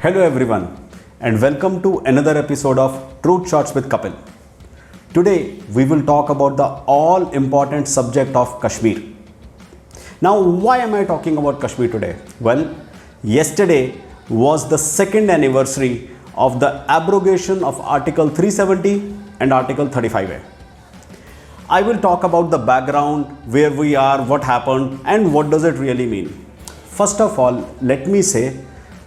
Hello everyone and welcome to another episode of Truth Shots with Kapil. Today we will talk about the all important subject of Kashmir. Now why am I talking about Kashmir today? Well, yesterday was the second anniversary of the abrogation of Article 370 and Article 35A. I will talk about the background, where we are, what happened and what does it really mean. First of all, let me say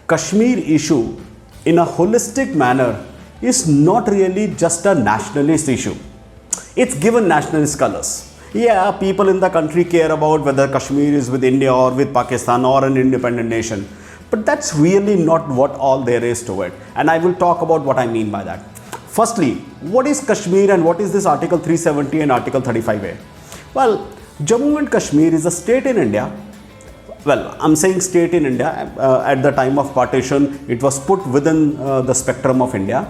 Kashmir issue in a holistic manner is not really just a nationalist issue. It's given nationalist colors. Yeah, people in the country care about whether Kashmir is with India or with Pakistan or an independent nation. But that's really not what all there is to it. And I will talk about what I mean by that. Firstly, what is Kashmir and what is this Article 370 and Article 35A? Well, Jammu and Kashmir is a state in India. Well, I'm saying state in India. At the time of partition, it was put within the spectrum of India,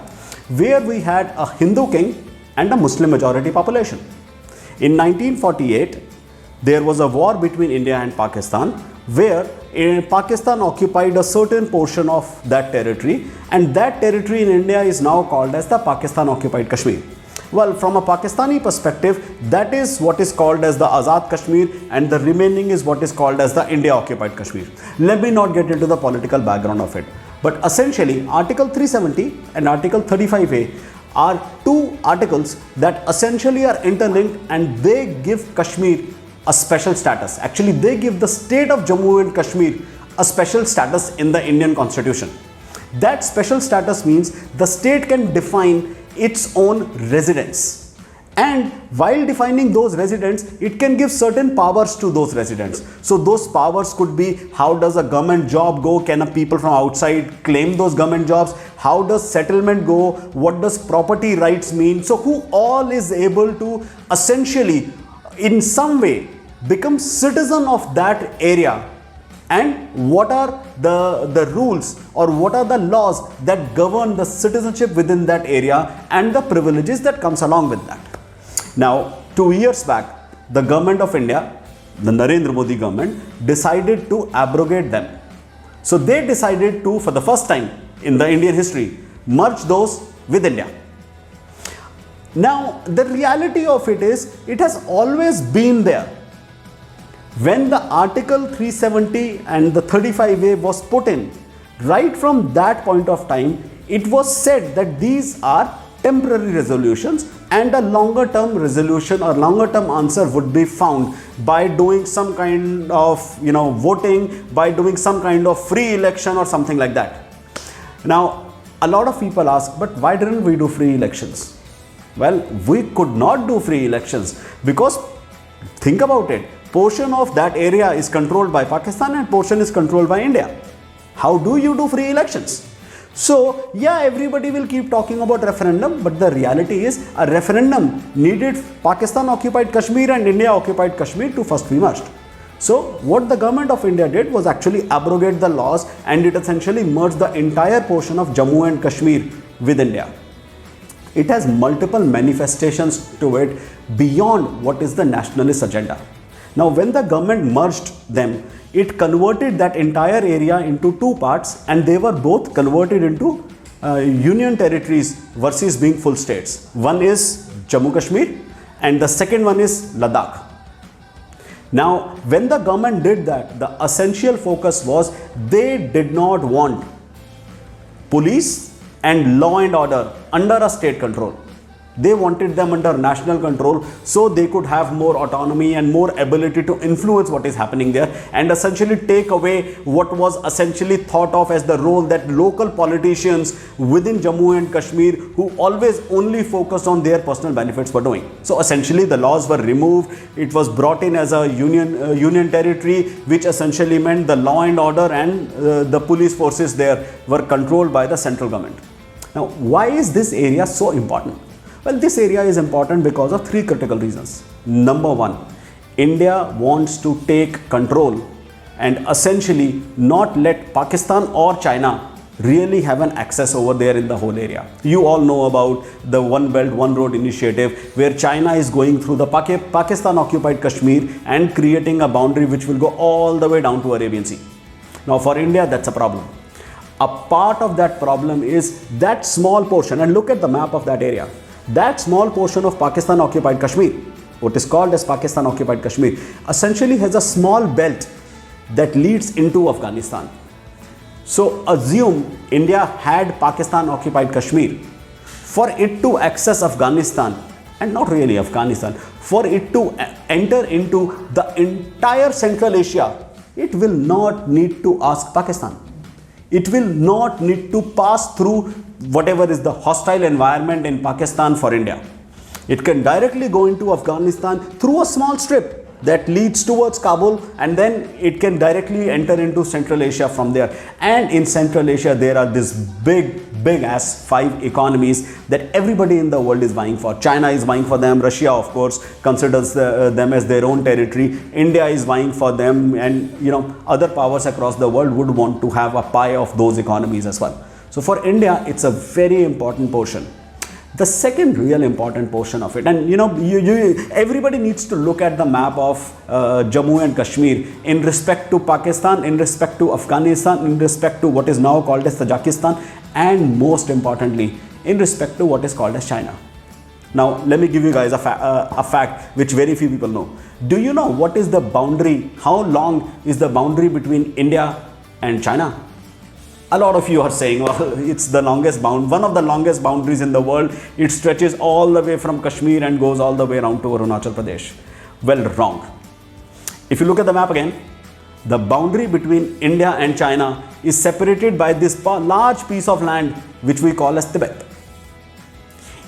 where we had a Hindu king and a Muslim majority population. In 1948, there was a war between India and Pakistan, where Pakistan occupied a certain portion of that territory, and that territory in India is now called as the Pakistan occupied Kashmir. Well, from a Pakistani perspective, that is what is called as the Azad Kashmir, and the remaining is what is called as the India occupied Kashmir. Let me not get into the political background of it. But essentially, Article 370 and Article 35A are two articles that essentially are interlinked, and they give Kashmir a special status. Actually, they give the state of Jammu and Kashmir a special status in the Indian Constitution. That special status means the state can define its own residents, and while defining those residents, it can give certain powers to those residents. So those powers could be: how does a government job go? Can a people from outside claim those government jobs? How does settlement go? What does property rights mean? So who all is able to essentially in some way become citizen of that area, and what are the rules or what are the laws that govern the citizenship within that area and the privileges that comes along with that. Now, 2 years back, the government of India, the Narendra Modi government, decided to abrogate them. So they decided to, for the first time in the Indian history, merge those with India. Now, the reality of it is, it has always been there. When the Article 370 and the 35A was put in, right from that point of time, it was said that these are temporary resolutions, and a longer term resolution or longer term answer would be found by doing some kind of voting, by doing some kind of free election or something like that. Now, a lot of people ask, but why didn't we do free elections? Well, we could not do free elections because, think about it, portion of that area is controlled by Pakistan and portion is controlled by India. How do you do free elections? So, yeah, everybody will keep talking about referendum, but the reality is a referendum needed Pakistan occupied Kashmir and India occupied Kashmir to first be merged. So, what the government of India did was actually abrogate the laws, and it essentially merged the entire portion of Jammu and Kashmir with India. It has multiple manifestations to it beyond what is the nationalist agenda. Now, when the government merged them, it converted that entire area into two parts, and they were both converted into union territories versus being full states. One is Jammu Kashmir and the second one is Ladakh. Now, when the government did that, the essential focus was they did not want police and law and order under a state control. They wanted them under national control so they could have more autonomy and more ability to influence what is happening there, and essentially take away what was essentially thought of as the role that local politicians within Jammu and Kashmir, who always only focused on their personal benefits, were doing. So essentially the laws were removed. It was brought in as a union territory, which essentially meant the law and order and the police forces there were controlled by the central government. Now, why is this area so important? Well, this area is important because of three critical reasons. Number one, India wants to take control and essentially not let Pakistan or China really have an access over there in the whole area. You all know about the One Belt, One Road initiative, where China is going through the Pakistan occupied Kashmir and creating a boundary which will go all the way down to Arabian Sea. Now for India, that's a problem. A part of that problem is that small portion, and look at the map of that area. That small portion of Pakistan occupied Kashmir, what is called as Pakistan occupied Kashmir, essentially has a small belt that leads into Afghanistan. So assume India had Pakistan occupied Kashmir. For it to access Afghanistan, and not really Afghanistan, for it to enter into the entire Central Asia, it will not need to ask Pakistan. It will not need to pass through whatever is the hostile environment in Pakistan for India. It can directly go into Afghanistan through a small strip that leads towards Kabul, and then it can directly enter into Central Asia from there. And in Central Asia, there are these big ass 5 economies that everybody in the world is vying for. China is vying for them. Russia, of course, considers them as their own territory. India is vying for them, and other powers across the world would want to have a pie of those economies as well. So for India, it's a very important portion. The second real important portion of it, and everybody needs to look at the map of Jammu and Kashmir in respect to Pakistan, in respect to Afghanistan, in respect to what is now called as Tajikistan, and most importantly, in respect to what is called as China. Now, let me give you guys a fact which very few people know. Do you know what is the boundary? How long is the boundary between India and China? A lot of you are saying, well, it's the longest one of the longest boundaries in the world. It stretches all the way from Kashmir and goes all the way around to Arunachal Pradesh. Well, wrong. If you look at the map again, the boundary between India and China is separated by this large piece of land which we call as Tibet.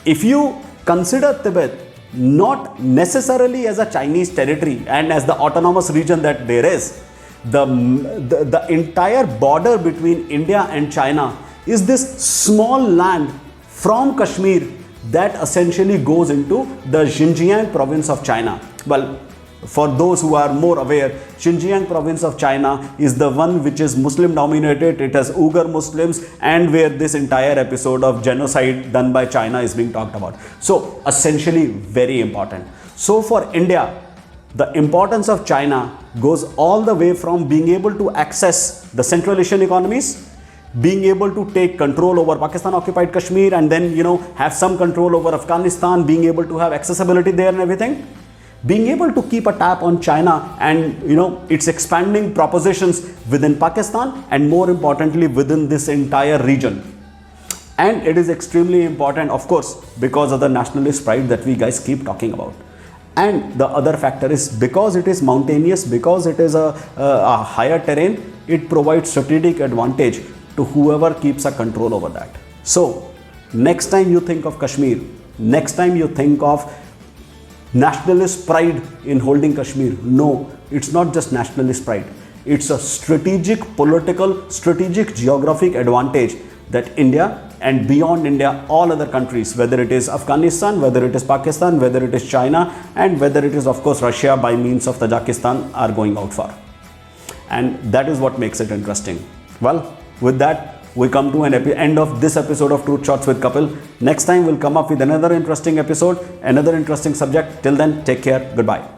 If you consider Tibet not necessarily as a Chinese territory and as the autonomous region that there is, the entire border between India and China is this small land from Kashmir that essentially goes into the Xinjiang province of China. Well, for those who are more aware, Xinjiang province of China is the one which is Muslim dominated. It has Uyghur Muslims, and where this entire episode of genocide done by China is being talked about. So essentially very important. So for India, the importance of China goes all the way from being able to access the Central Asian economies, being able to take control over Pakistan occupied Kashmir, and then have some control over Afghanistan, being able to have accessibility there and everything, being able to keep a tap on China and its expanding propositions within Pakistan, and more importantly within this entire region. And it is extremely important, of course, because of the nationalist pride that we guys keep talking about. And the other factor is because it is mountainous, because it is a higher terrain, it provides strategic advantage to whoever keeps a control over that. So next time you think of Kashmir, next time you think of nationalist pride in holding Kashmir, no, it's not just nationalist pride. It's a strategic, political, strategic, geographic advantage that India and beyond India, all other countries, whether it is Afghanistan, whether it is Pakistan, whether it is China, and whether it is, of course, Russia by means of Tajikistan, are going out for. And that is what makes it interesting. Well, with that, we come to an end of this episode of Truth Shots with Kapil. Next time, we'll come up with another interesting episode, another interesting subject. Till then, take care. Goodbye.